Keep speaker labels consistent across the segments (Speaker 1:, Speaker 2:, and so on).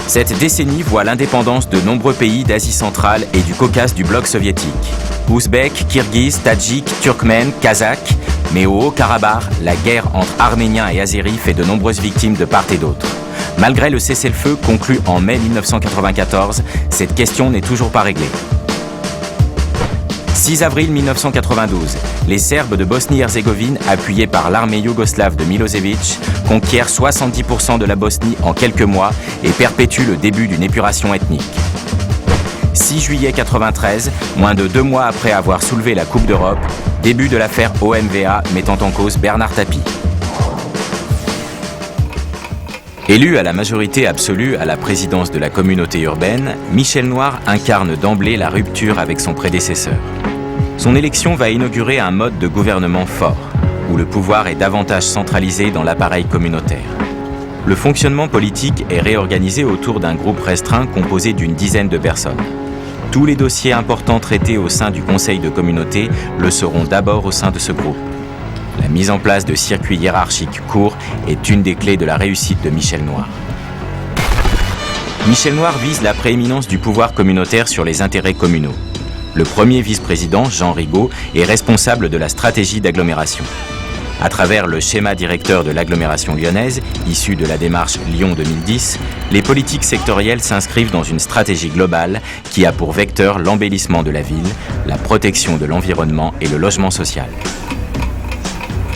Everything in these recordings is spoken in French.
Speaker 1: Cette décennie voit l'indépendance de nombreux pays d'Asie centrale et du Caucase du bloc soviétique. Ouzbeks, Kirghizes, Tadjiks, Turkmènes, Kazakhs. Mais au Haut-Karabakh, la guerre entre Arméniens et Azéris fait de nombreuses victimes de part et d'autre. Malgré le cessez-le-feu conclu en mai 1994, cette question n'est toujours pas réglée. 6 avril 1992, les Serbes de Bosnie-Herzégovine, appuyés par l'armée yougoslave de Milosevic, conquièrent 70% de la Bosnie en quelques mois et perpétuent le début d'une épuration ethnique. 6 juillet 1993, moins de 2 mois après avoir soulevé la Coupe d'Europe, début de l'affaire OMVA mettant en cause Bernard Tapie. Élu à la majorité absolue à la présidence de la communauté urbaine, Michel Noir incarne d'emblée la rupture avec son prédécesseur. Son élection va inaugurer un mode de gouvernement fort, où le pouvoir est davantage centralisé dans l'appareil communautaire. Le fonctionnement politique est réorganisé autour d'un groupe restreint composé d'une dizaine de personnes. Tous les dossiers importants traités au sein du Conseil de communauté le seront d'abord au sein de ce groupe. La mise en place de circuits hiérarchiques courts est une des clés de la réussite de Michel Noir. Michel Noir vise la prééminence du pouvoir communautaire sur les intérêts communaux. Le premier vice-président, Jean Rigaud, est responsable de la stratégie d'agglomération. À travers le schéma directeur de l'agglomération lyonnaise, issu de la démarche Lyon 2010, les politiques sectorielles s'inscrivent dans une stratégie globale qui a pour vecteur l'embellissement de la ville, la protection de l'environnement et le logement social.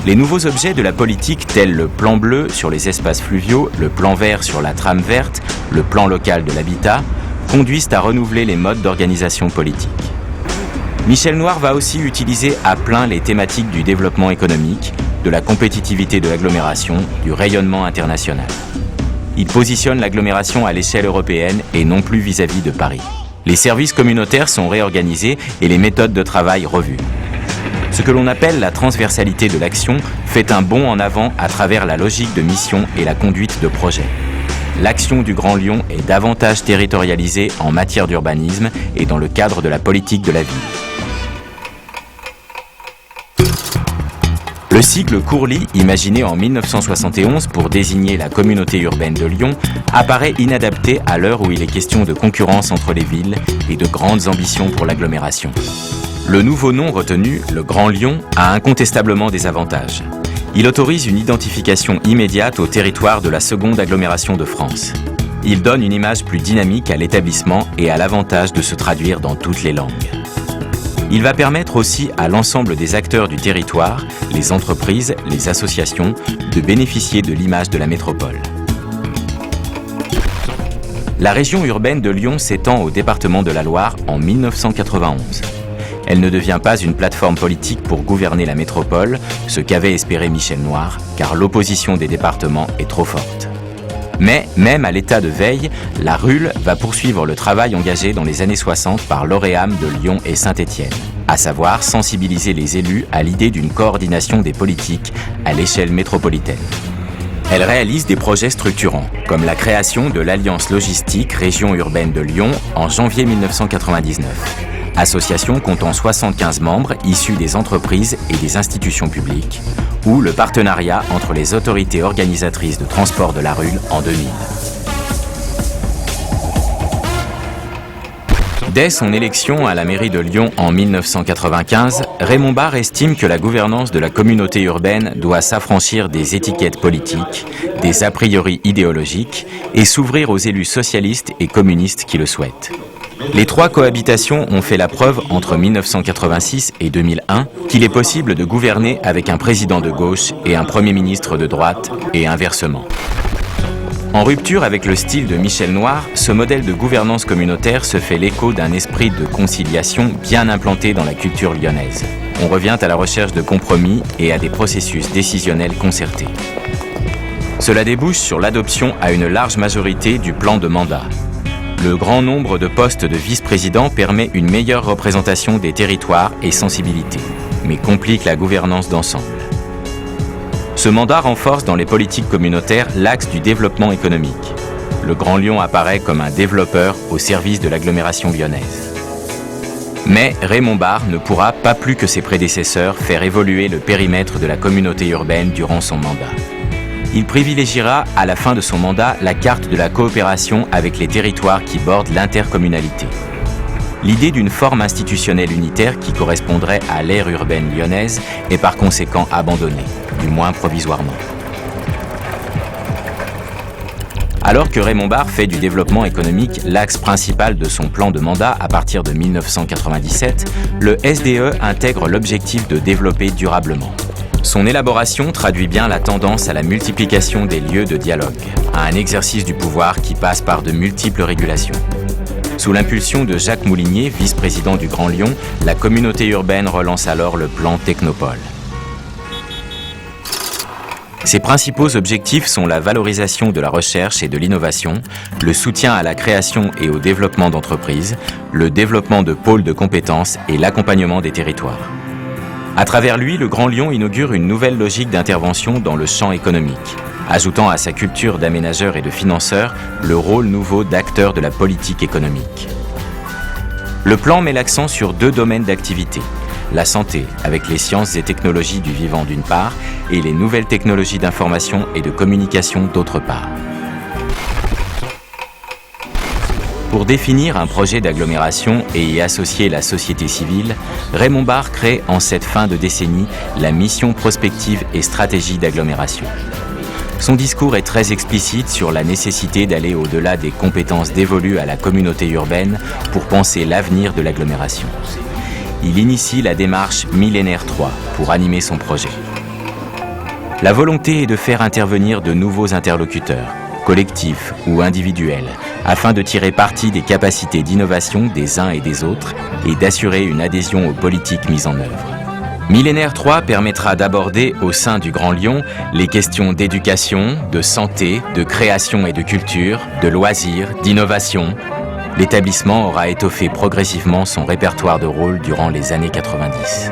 Speaker 1: Les nouveaux objets de la politique, tels le plan bleu sur les espaces fluviaux, le plan vert sur la trame verte, le plan local de l'habitat, conduisent à renouveler les modes d'organisation politique. Michel Noir va aussi utiliser à plein les thématiques du développement économique, de la compétitivité de l'agglomération, du rayonnement international. Il positionne l'agglomération à l'échelle européenne et non plus vis-à-vis de Paris. Les services communautaires sont réorganisés et les méthodes de travail revues. Ce que l'on appelle la transversalité de l'action fait un bond en avant à travers la logique de mission et la conduite de projet. L'action du Grand Lyon est davantage territorialisée en matière d'urbanisme et dans le cadre de la politique de la ville. Le sigle Courly, imaginé en 1971 pour désigner la communauté urbaine de Lyon, apparaît inadapté à l'heure où il est question de concurrence entre les villes et de grandes ambitions pour l'agglomération. Le nouveau nom retenu, le Grand Lyon, a incontestablement des avantages. Il autorise une identification immédiate au territoire de la seconde agglomération de France. Il donne une image plus dynamique à l'établissement et a l'avantage de se traduire dans toutes les langues. Il va permettre aussi à l'ensemble des acteurs du territoire, les entreprises, les associations, de bénéficier de l'image de la métropole. La région urbaine de Lyon s'étend au département de la Loire en 1991. Elle ne devient pas une plateforme politique pour gouverner la métropole, ce qu'avait espéré Michel Noir, car l'opposition des départements est trop forte. Mais, même à l'état de veille, la RUL va poursuivre le travail engagé dans les années 60 par l'Oréam de Lyon et Saint-Étienne, à savoir sensibiliser les élus à l'idée d'une coordination des politiques à l'échelle métropolitaine. Elle réalise des projets structurants, comme la création de l'Alliance Logistique Région Urbaine de Lyon en janvier 1999. Association comptant 75 membres issus des entreprises et des institutions publiques, ou le partenariat entre les autorités organisatrices de transport de la RUL en 2000. Dès son élection à la mairie de Lyon en 1995, Raymond Barre estime que la gouvernance de la communauté urbaine doit s'affranchir des étiquettes politiques, des a priori idéologiques et s'ouvrir aux élus socialistes et communistes qui le souhaitent. Les trois cohabitations ont fait la preuve entre 1986 et 2001 qu'il est possible de gouverner avec un président de gauche et un premier ministre de droite, et inversement. En rupture avec le style de Michel Noir, ce modèle de gouvernance communautaire se fait l'écho d'un esprit de conciliation bien implanté dans la culture lyonnaise. On revient à la recherche de compromis et à des processus décisionnels concertés. Cela débouche sur l'adoption à une large majorité du plan de mandat. Le grand nombre de postes de vice-président permet une meilleure représentation des territoires et sensibilités, mais complique la gouvernance d'ensemble. Ce mandat renforce dans les politiques communautaires l'axe du développement économique. Le Grand Lyon apparaît comme un développeur au service de l'agglomération lyonnaise. Mais Raymond Barre ne pourra, pas plus que ses prédécesseurs, faire évoluer le périmètre de la communauté urbaine durant son mandat. Il privilégiera, à la fin de son mandat, la carte de la coopération avec les territoires qui bordent l'intercommunalité. L'idée d'une forme institutionnelle unitaire qui correspondrait à l'ère urbaine lyonnaise est par conséquent abandonnée, du moins provisoirement. Alors que Raymond Barre fait du développement économique l'axe principal de son plan de mandat à partir de 1997, le SDE intègre l'objectif de développer durablement. Son élaboration traduit bien la tendance à la multiplication des lieux de dialogue, à un exercice du pouvoir qui passe par de multiples régulations. Sous l'impulsion de Jacques Moulinier, vice-président du Grand Lyon, la communauté urbaine relance alors le plan Technopole. Ses principaux objectifs sont la valorisation de la recherche et de l'innovation, le soutien à la création et au développement d'entreprises, le développement de pôles de compétences et l'accompagnement des territoires. À travers lui, le Grand Lyon inaugure une nouvelle logique d'intervention dans le champ économique, ajoutant à sa culture d'aménageur et de financeur le rôle nouveau d'acteur de la politique économique. Le plan met l'accent sur 2 domaines d'activité, la santé avec les sciences et technologies du vivant d'une part et les nouvelles technologies d'information et de communication d'autre part. Pour définir un projet d'agglomération et y associer la société civile, Raymond Barre crée en cette fin de décennie la mission prospective et stratégie d'agglomération. Son discours est très explicite sur la nécessité d'aller au-delà des compétences dévolues à la communauté urbaine pour penser l'avenir de l'agglomération. Il initie la démarche Millénaire 3 pour animer son projet. La volonté est de faire intervenir de nouveaux interlocuteurs, collectifs ou individuels, afin de tirer parti des capacités d'innovation des uns et des autres et d'assurer une adhésion aux politiques mises en œuvre. Millénaire 3 permettra d'aborder au sein du Grand Lyon les questions d'éducation, de santé, de création et de culture, de loisirs, d'innovation. L'établissement aura étoffé progressivement son répertoire de rôles durant les années 90.